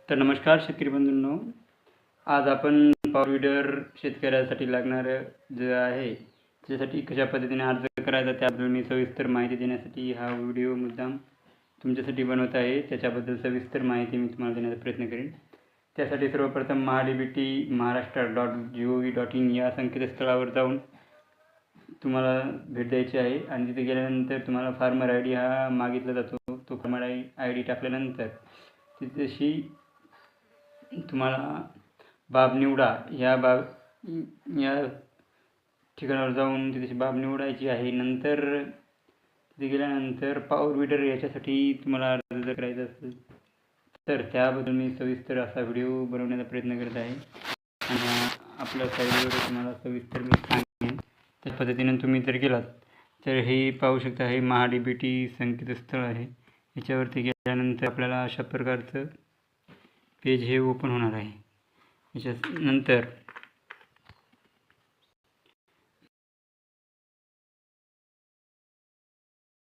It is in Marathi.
तर नमस्कार शेतकरी बंधूंनो, आज आपण पॉवर विडर शेतकऱ्यासाठी लागणारं जे आहे त्याच्यासाठी कशा पद्धतीने अर्ज करायचा त्याबद्दल मी सविस्तर माहिती देण्यासाठी हा व्हिडिओ मुद्दाम तुमच्यासाठी बनवत आहे। त्याच्याबद्दल सविस्तर माहिती मी तुम्हाला देण्याचा प्रयत्न करेन। त्यासाठी सर्वप्रथम mahadbt.maharashtra.gov.in या संकेतस्थळावर जाऊन तुम्हाला भेट द्यायची आहे आणि तिथे गेल्यानंतर तुम्हाला फार्मर आय डी हा मागितला जातो। तो फार्मर आय डी टाकल्यानंतर तिथेशी तुम्हाला बाब निवडा या ठिकाणावर जाऊन तिथे बाब निवडायची आहे। नंतर तिथे गेल्यानंतर पॉवर विडर याच्यासाठी तुम्हाला अर्ज जर करायचा असेल तर त्याबद्दल मी सविस्तर असा व्हिडिओ बनवण्याचा प्रयत्न करत आहे आणि आपल्या साईडवर तुम्हाला सविस्तर मी सांगेन। त्या पद्धतीने तुम्ही जर गेलात तर हे पाहू शकता, हे महाडीबीटी संकेतस्थळ आहे। याच्यावरती गेल्यानंतर आपल्याला अशा प्रकारचं पेज हे ओपन होणार आहे। याच्यानंतर